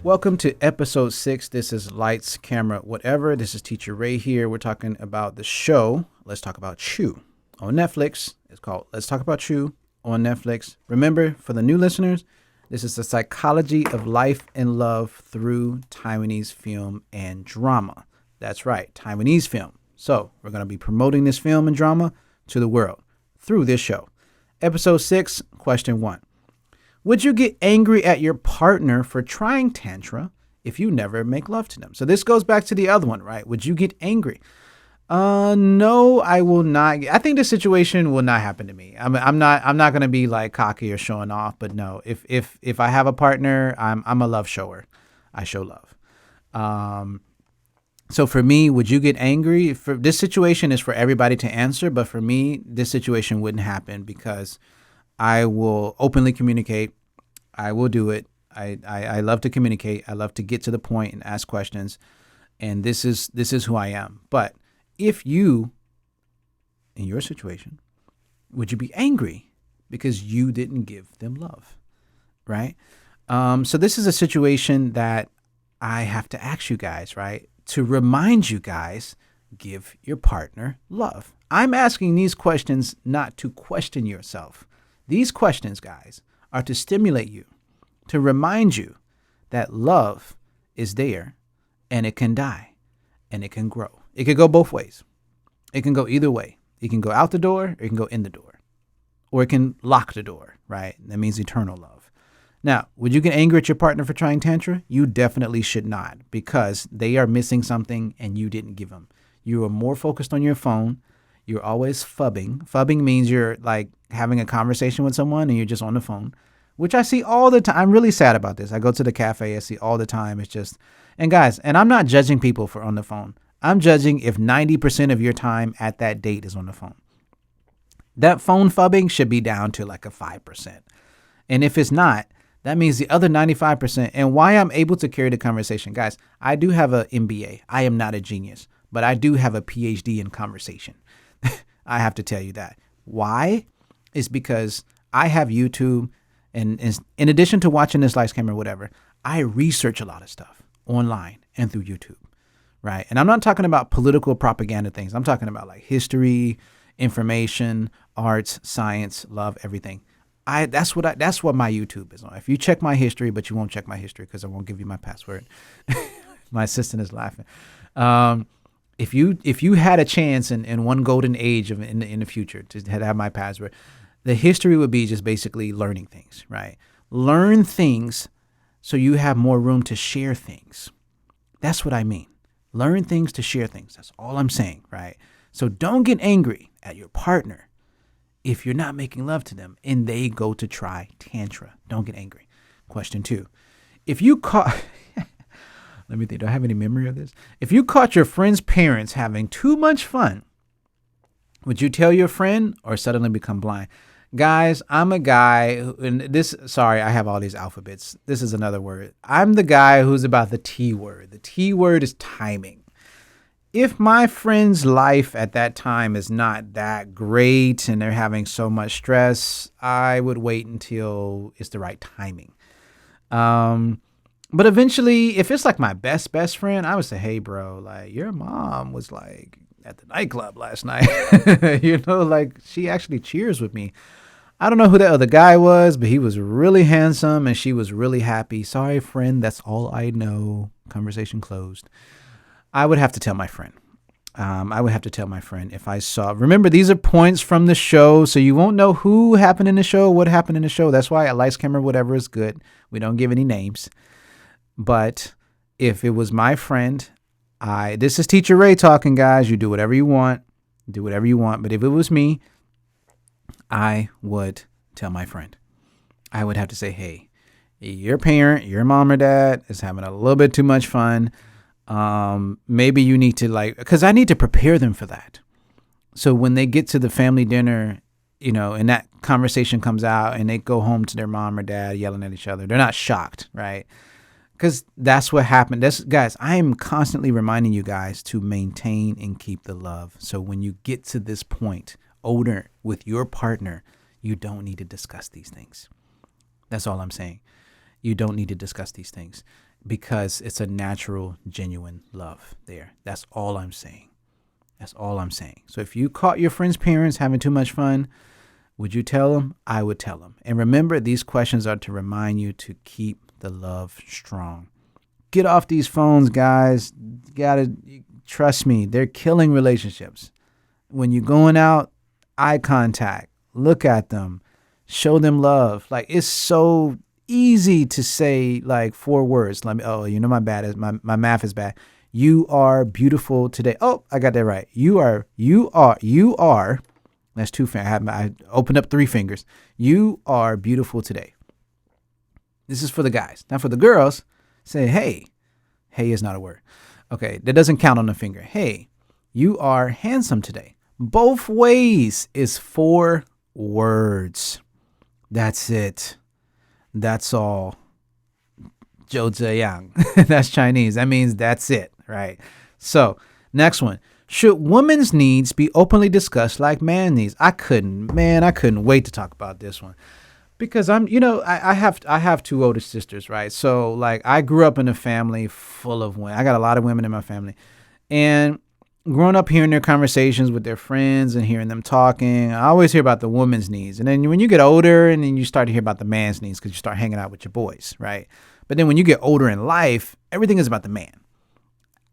Welcome to episode 6. This is Lights, Camera, Whatever. This is Teacher Ray here. We're talking about the show, Let's Talk About Chu, on Netflix. It's called Let's Talk About Chu on Netflix. Remember, for the new listeners, this is the psychology of life and love through Taiwanese film and drama. That's right, Taiwanese film. So we're going to be promoting this film and drama to the world through this show. Episode 6, question 1. Would you get angry at your partner for trying tantra if you never make love to them? So this goes back to the other one, right? Would you get angry? No, I will not. I think this situation will not happen to me. I'm not going to be like cocky or showing off, but no, if I have a partner, I'm a love shower. I show love. So for me, would you get angry? For this situation is for everybody to answer, but for me, this situation wouldn't happen because I will openly communicate. I will do it. I love to communicate. I love to get to the point and ask questions. And this is who I am. But if you, in your situation, would you be angry because you didn't give them love? Right? So this is a situation that I have to ask you guys, right? To remind you guys, give your partner love. I'm asking these questions not to question yourself. These questions, guys, are to stimulate you, to remind you that love is there and it can die and it can grow. It could go both ways. It can go either way. It can go out the door or it can go in the door. Or it can lock the door, right? That means eternal love. Now, would you get angry at your partner for trying tantra? You definitely should not, because they are missing something and you didn't give them. You are more focused on your phone. You're always fubbing. Fubbing means you're like having a conversation with someone and you're just on the phone, which I see all the time. I'm really sad about this. I go to the cafe, I see all the time. It's just, and guys, and I'm not judging people for on the phone. I'm judging if 90% of your time at that date is on the phone. That phone fubbing should be down to like a 5%. And if it's not, that means the other 95%. And why I'm able to carry the conversation, guys, I do have an MBA. I am not a genius, but I do have a PhD in conversation. I have to tell you that. Why? Is because I have YouTube, and in addition to watching this Lights, Camera, Whatever, I research a lot of stuff online and through YouTube, right? And I'm not talking about political propaganda things. I'm talking about like history, information, arts, science, love, everything. That's what my YouTube is on. If you check my history, but you won't check my history because I won't give you my password. My assistant is laughing. If you had a chance in one golden age in the future to have my password, the history would be just basically learning things, right? Learn things so you have more room to share things. That's what I mean. Learn things to share things. That's all I'm saying, right? So don't get angry at your partner if you're not making love to them and they go to try tantra. Don't get angry. Question 2. If you caught... Let me think. Do I have any memory of this? If you caught your friend's parents having too much fun, would you tell your friend or suddenly become blind? Guys, I'm a guy who, I have all these alphabets. This is another word. I'm the guy who's about the T word. The T word is timing. If my friend's life at that time is not that great and they're having so much stress, I would wait until it's the right timing. But eventually, if it's like my best friend, I would say, hey, bro, like your mom was like at the nightclub last night. Like she actually cheers with me. I don't know who that other guy was, but he was really handsome and she was really happy. Sorry, friend. That's all I know. Conversation closed. I would have to tell my friend. If I saw. Remember, these are points from the show, so you won't know who happened in the show, what happened in the show. That's why a Lights, Camera, Whatever is good. We don't give any names. But if it was my friend, this is Teacher Ray talking, guys. You do whatever you want. But if it was me, I would tell my friend. I would have to say, hey, your parent, your mom or dad is having a little bit too much fun. Maybe you need to because I need to prepare them for that. So when they get to the family dinner, and that conversation comes out and they go home to their mom or dad yelling at each other, they're not shocked, right? Because that's what happened. Guys, I am constantly reminding you guys to maintain and keep the love. So when you get to this point, older with your partner, you don't need to discuss these things. That's all I'm saying. You don't need to discuss these things. because it's a natural, genuine love there. That's all I'm saying. That's all I'm saying. So if you caught your friend's parents having too much fun, would you tell them? I would tell them. And remember, these questions are to remind you to keep the love strong. Get off these phones, guys. You gotta trust me. They're killing relationships. When you're going out, eye contact, look at them, show them love. Like, it's so easy to say like 4 words. My math is bad. You are beautiful today. Oh, I got that right. You are. That's 2 fingers. I opened up 3 fingers. You are beautiful today. This is for the guys. Now for the girls, say, hey. Hey is not a word. Okay, that doesn't count on the finger. Hey, you are handsome today. Both ways is 4 words. That's it. That's all. 就这样. That's Chinese. That means that's it, right? So, next one. Should women's needs be openly discussed like man needs? I couldn't wait to talk about this one. Because I have 2 older sisters, right? So like I grew up in a family full of women. I got a lot of women in my family. And growing up hearing their conversations with their friends and hearing them talking, I always hear about the woman's needs. And then when you get older and then you start to hear about the man's needs because you start hanging out with your boys, right? But then when you get older in life, everything is about the man.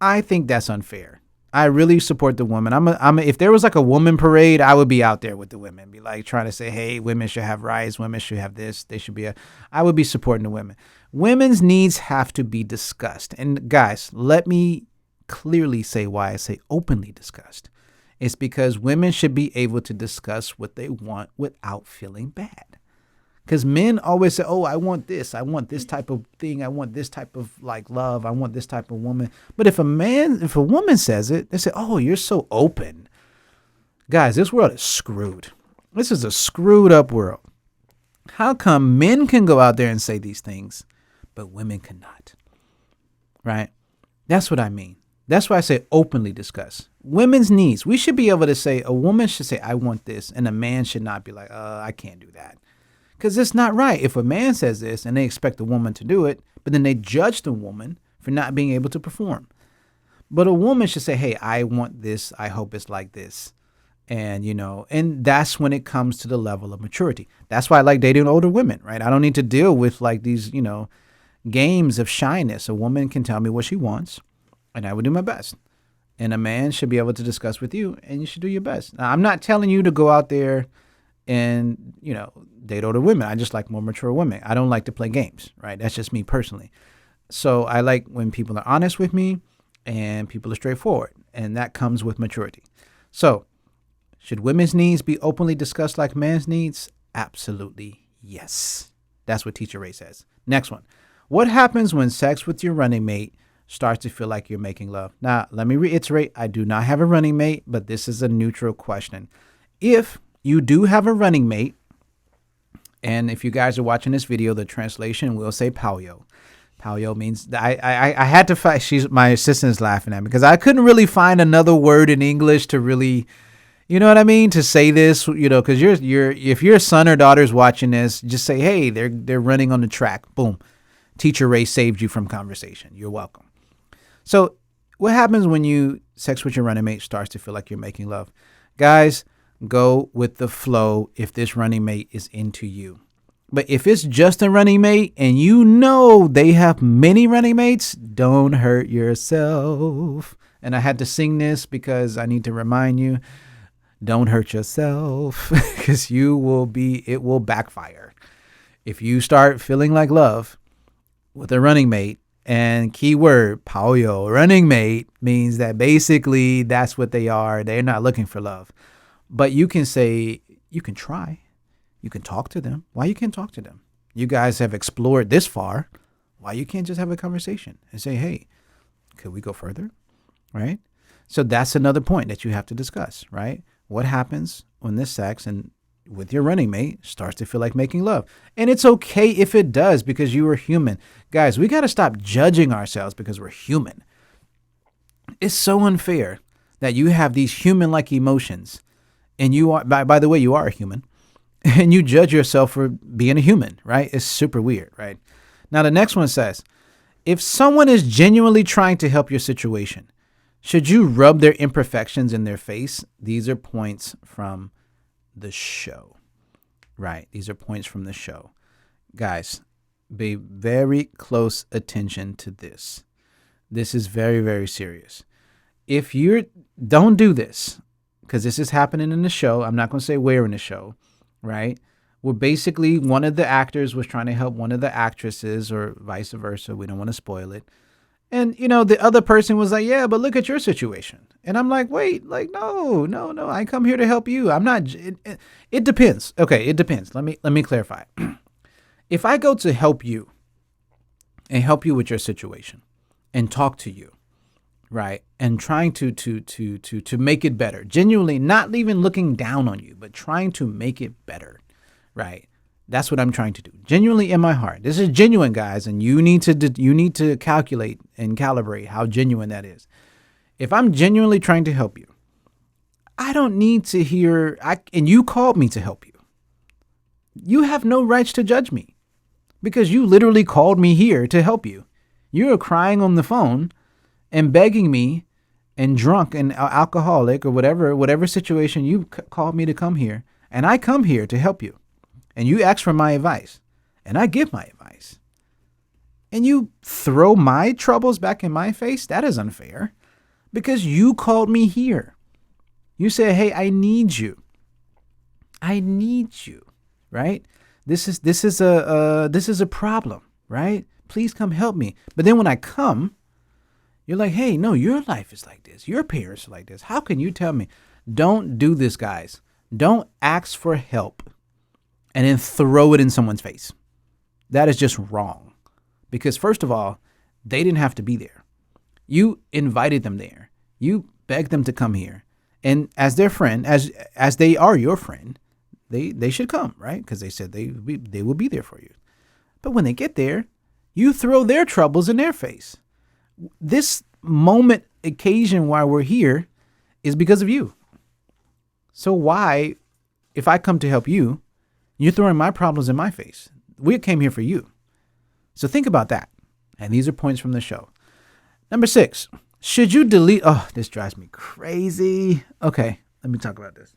I think that's unfair. I really support the woman. If there was like a woman parade, I would be out there with the women, be like trying to say, hey, women should have rights. Women should have this. I would be supporting the women. Women's needs have to be discussed. And guys, let me clearly say why I say openly discussed. It's because women should be able to discuss what they want without feeling bad. Because men always say, oh, I want this type of thing. I want this type of like love. I want this type of woman. But if a woman says it, they say, oh, you're so open. Guys, this world is screwed. This is a screwed up world. How come men can go out there and say these things, but women cannot? Right? That's what I mean. That's why I say openly discuss. Women's needs. We should be able to say, a woman should say, I want this. And a man should not be like, I can't do that. Because it's not right. If a man says this and they expect the woman to do it, but then they judge the woman for not being able to perform. But a woman should say, hey, I want this. I hope it's like this. And, and that's when it comes to the level of maturity. That's why I like dating older women, right? I don't need to deal with like these, games of shyness. A woman can tell me what she wants and I will do my best. And a man should be able to discuss with you and you should do your best. Now, I'm not telling you to go out there and, date older women. I just like more mature women. I don't like to play games, right? That's just me personally. So I like when people are honest with me and people are straightforward, and that comes with maturity. So should women's needs be openly discussed like men's needs? Absolutely yes. That's what Teacher Ray says. Next one. What happens when sex with your running mate starts to feel like you're making love? Now, let me reiterate, I do not have a running mate, but this is a neutral question. If you do have a running mate, and if you guys are watching this video, the translation will say Pao-yo. Pao-yo means, I had to find, my assistant's laughing at me because I couldn't really find another word in English to really, you know what I mean? To say this, because if your son or daughter's watching this, just say, hey, they're running on the track. Boom. Teacher Ray saved you from conversation. You're welcome. So what happens when sex with your running mate starts to feel like you're making love? Guys, go with the flow if this running mate is into you. But if it's just a running mate and they have many running mates, don't hurt yourself. And I had to sing this because I need to remind you, don't hurt yourself because it will backfire. If you start feeling like love with a running mate, and keyword, Pao-yo, running mate means that basically that's what they are. They're not looking for love. But you can say, you can try. You can talk to them. Why you can't talk to them? You guys have explored this far. Why you can't just have a conversation and say, hey, could we go further? Right? So that's another point that you have to discuss, right? What happens when this sex and with your running mate starts to feel like making love? And it's okay if it does because you are human. Guys, we got to stop judging ourselves because we're human. It's so unfair that you have these human-like emotions. And you are, by the way, you are a human, and you judge yourself for being a human, right? It's super weird, right? Now, the next one says, If someone is genuinely trying to help your situation, should you rub their imperfections in their face? These are points from the show, right? These are points from the show. Guys, pay very close attention to this. This is very, very serious. Don't do this, because this is happening in the show. I'm not going to say where in the show, right? Where basically one of the actors was trying to help one of the actresses, or vice versa. We don't want to spoil it. And, the other person was like, yeah, but look at your situation. And I'm like, wait, no. I come here to help you. I'm not. It depends. Okay, it depends. Let me clarify. If I go to help you and help you with your situation and talk to you, right, and trying to make it better, genuinely, not even looking down on you, but trying to make it better, right? That's what I'm trying to do. Genuinely in my heart. This is genuine, guys, and you need to calculate and calibrate how genuine that is. If I'm genuinely trying to help you, I don't need to hear, and you called me to help you. You have no rights to judge me, because you literally called me here to help you. You're crying on the phone and begging me, and drunk and alcoholic, or whatever situation you called me to come here, and I come here to help you. And you ask for my advice, and I give my advice, and you throw my troubles back in my face? That is unfair, because you called me here. You said, hey, I need you. I need you, right? This is a problem, right? Please come help me. But then when I come, you're like, hey, no, your life is like this. Your parents are like this. How can you tell me? Don't do this, guys. Don't ask for help and then throw it in someone's face. That is just wrong. Because first of all, they didn't have to be there. You invited them there. You begged them to come here. And as their friend, as they are your friend, they should come, right? Because they said they will be there for you. But when they get there, you throw their troubles in their face. This occasion why we're here is because of you. So why, if I come to help you, you're throwing my problems in my face? We came here for you. So think about that. And these are points from the show. Number 6, should you delete? Oh, this drives me crazy. Okay, let me talk about this.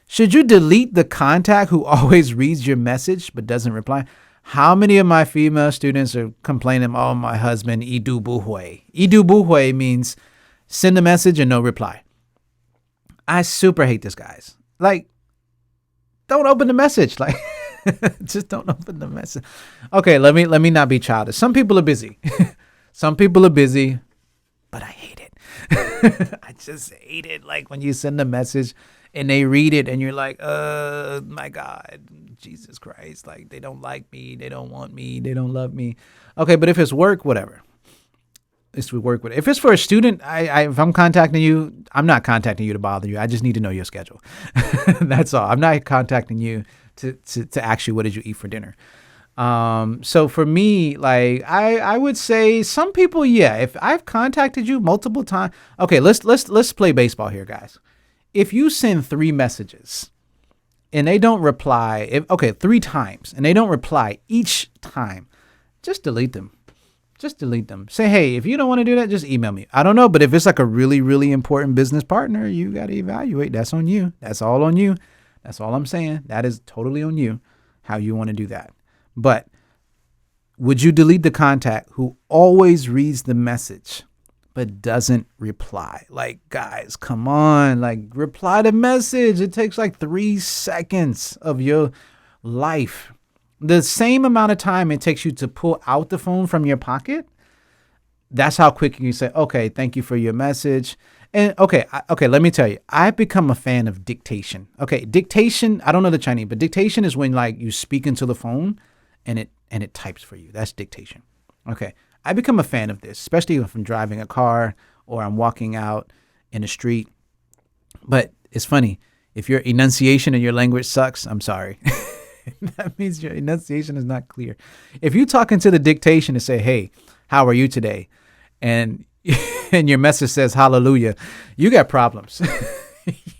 Should you delete the contact who always reads your message but doesn't reply? How many of my female students are complaining, oh, my husband, idu buhui. Idu buhui means send a message and no reply. I super hate this, guys. Like, don't open the message. Like, just don't open the message. Okay, let me not be childish. Some people are busy. Some people are busy, but I hate it. I just hate it. Like when you send a message and they read it and you're like, my God, Jesus Christ. Like they don't like me. They don't want me. They don't love me. Okay, but if it's work, whatever. It's to work with. If it's for a student, if I'm contacting you, I'm not contacting you to bother you. I just need to know your schedule. That's all. I'm not contacting you to ask you what did you eat for dinner. So for me, like I would say some people, yeah. If I've contacted you multiple times, okay, let's play baseball here, guys. If you send 3 messages and they don't reply, 3 times and they don't reply each time, just delete them. Just delete them. Say, hey, if you don't want to do that, just email me. I don't know, but if it's like a really, really important business partner, you got to evaluate. That's on you. That's all on you. That's all I'm saying. That is totally on you, how you want to do that. But would you delete the contact who always reads the message but doesn't reply? Like, guys, come on. Like, reply the message. It takes like 3 seconds of your life. The same amount of time it takes you to pull out the phone from your pocket, that's how quick you say, okay, thank you for your message. And okay, let me tell you, I've become a fan of dictation. Okay, dictation, I don't know the Chinese, but dictation is when like you speak into the phone and it types for you. That's dictation. Okay, I become a fan of this, especially if I'm driving a car or I'm walking out in the street. But it's funny, if your enunciation in your language sucks, I'm sorry. That means your enunciation is not clear. If you talk into the dictation and say, hey, how are you today? And your message says, hallelujah, you got problems.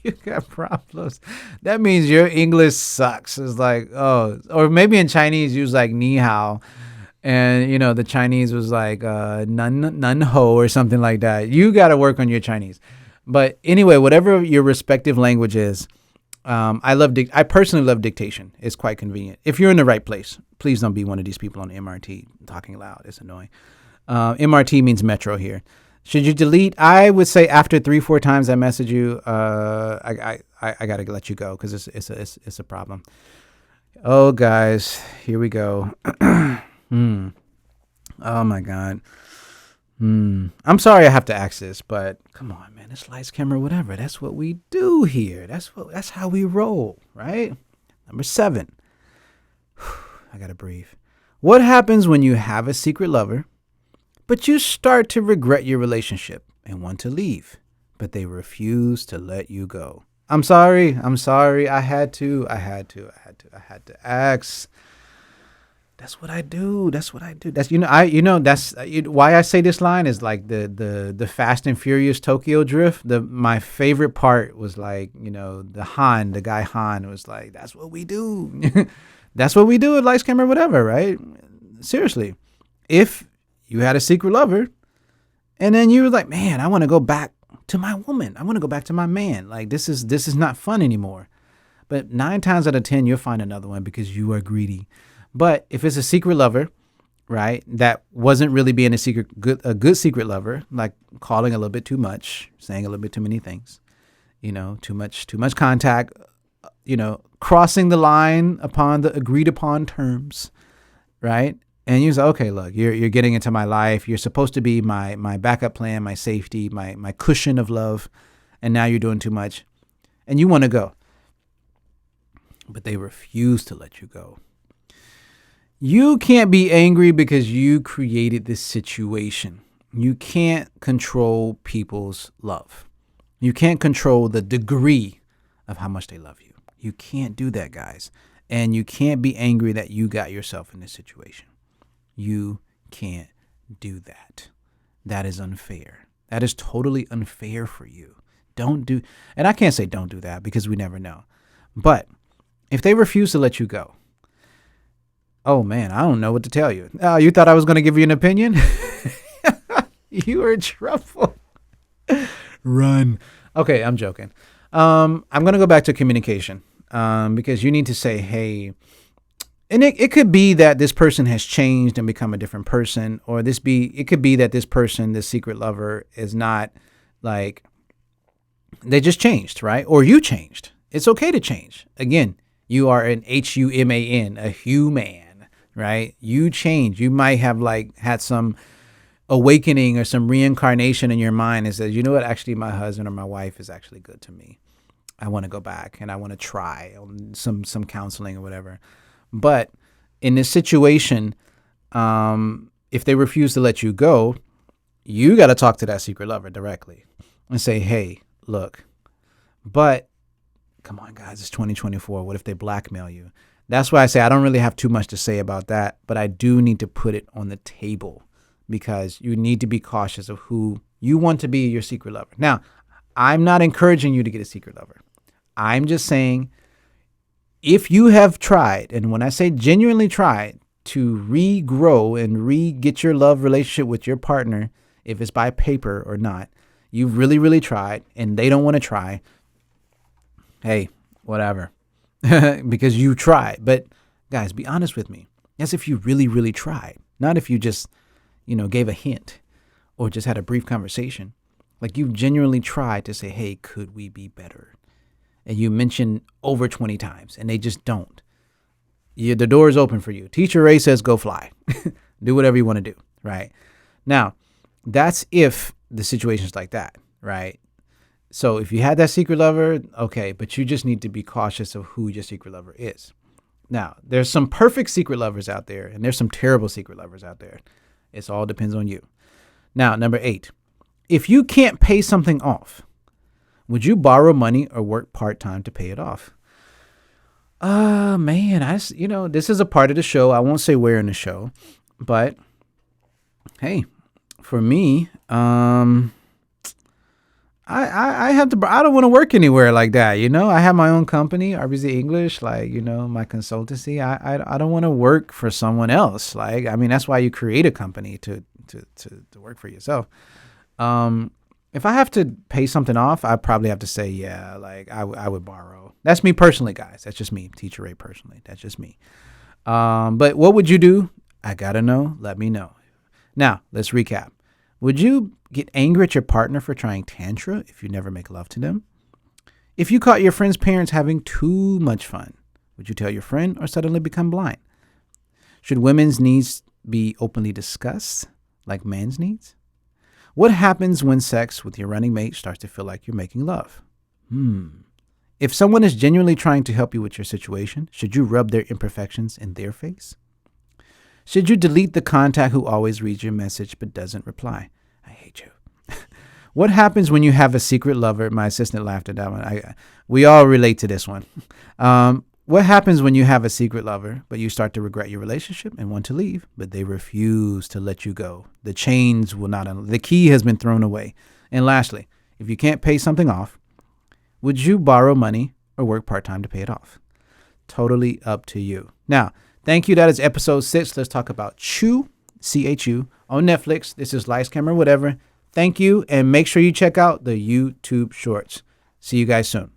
You got problems. That means your English sucks. It's like, oh, or maybe in Chinese, use like ni hao. And, the Chinese was like nun ho or something like that. You got to work on your Chinese. But anyway, whatever your respective language is, I personally love dictation. It's quite convenient. If you're in the right place, please don't be one of these people on the MRT talking loud. It's annoying. MRT means metro here. Should you delete? I would say after 3-4 times I message you, I got to let you go because it's a problem. Oh, guys, here we go. Oh, my God. I'm sorry I have to ask this, but come on, man. It's lights, camera, whatever. That's what we do here. That's how we roll, right? Number 7. I got to breathe. What happens when you have a secret lover, but you start to regret your relationship and want to leave, but they refuse to let you go? I'm sorry. I had to ask. That's what I do. That's that's why I say this line is like the Fast and Furious Tokyo Drift. My favorite part was like, the guy Han was like, that's what we do. That's what we do at Lights, Camera, whatever, right? Seriously. If you had a secret lover and then you were like, man, I want to go back to my woman. I want to go back to my man. Like, this is not fun anymore. But 9 times out of 10, you'll find another one because you are greedy. But if it's a secret lover, right, that wasn't really being a good secret lover, like calling a little bit too much, saying a little bit too many things, too much contact, crossing the line upon the agreed upon terms, right? And you say, okay, look, you're getting into my life. You're supposed to be my backup plan, my safety, my cushion of love, and now you're doing too much, and you want to go, but they refuse to let you go. You can't be angry because you created this situation. You can't control people's love. You can't control the degree of how much they love you. You can't do that, guys. And you can't be angry that you got yourself in this situation. You can't do that. That is unfair. That is totally unfair for you. And I can't say don't do that because we never know. But if they refuse to let you go, oh, man, I don't know what to tell you. You thought I was going to give you an opinion? You are in trouble. Run. Okay, I'm joking. I'm going to go back to communication because you need to say, hey, and it could be that this person has changed and become a different person, or it could be that this person, this secret lover, is not like, they just changed, right? Or you changed. It's okay to change. Again, you are an human, a human. Right? You change. You might have had some awakening or some reincarnation in your mind and says, you know what? Actually, my husband or my wife is actually good to me. I want to go back and I want to try some counseling or whatever. But in this situation, if they refuse to let you go, you got to talk to that secret lover directly and say, hey, look, but come on, guys, it's 2024. What if they blackmail you? That's why I say I don't really have too much to say about that, but I do need to put it on the table because you need to be cautious of who you want to be your secret lover. Now, I'm not encouraging you to get a secret lover. I'm just saying if you have tried, and when I say genuinely tried, to regrow and re-get your love relationship with your partner, if it's by paper or not, you've really, really tried and they don't want to try, hey, whatever. Because you tried. But guys, be honest with me. That's if you really, really tried. Not if you just, gave a hint or just had a brief conversation. Like you genuinely tried to say, hey, could we be better? And you mentioned over 20 times and they just don't. The door is open for you. Teacher Ray says, go fly. Do whatever you want to do. Right? Now, that's if the situation's like that. Right? So if you had that secret lover, okay, but you just need to be cautious of who your secret lover is. Now, there's some perfect secret lovers out there, and there's some terrible secret lovers out there. It all depends on you. Now, number 8, if you can't pay something off, would you borrow money or work part-time to pay it off? Man, this is a part of the show. I won't say where in the show, but hey, for me, I have to. I don't want to work anywhere like that. I have my own company, RBZ English. My consultancy. I don't want to work for someone else. That's why you create a company to work for yourself. If I have to pay something off, I probably have to say, yeah, I would borrow. That's me personally, guys. That's just me, Teacher Ray personally. That's just me. But what would you do? I gotta know. Let me know. Now, let's recap. Would you get angry at your partner for trying tantra if you never make love to them? If you caught your friend's parents having too much fun, would you tell your friend or suddenly become blind? Should women's needs be openly discussed like men's needs? What happens when sex with your running mate starts to feel like you're making love? If someone is genuinely trying to help you with your situation, should you rub their imperfections in their face? Should you delete the contact who always reads your message but doesn't reply? I hate you. What happens when you have a secret lover? My assistant laughed at that one. We all relate to this one. What happens when you have a secret lover, but you start to regret your relationship and want to leave, but they refuse to let you go? The chains will not, the key has been thrown away. And lastly, if you can't pay something off, would you borrow money or work part-time to pay it off? Totally up to you. Now, thank you. That is episode 6. Let's talk about Chu, C-H-U, on Netflix. This is Lights, Camera, Whatever. Thank you, and make sure you check out the YouTube shorts. See you guys soon.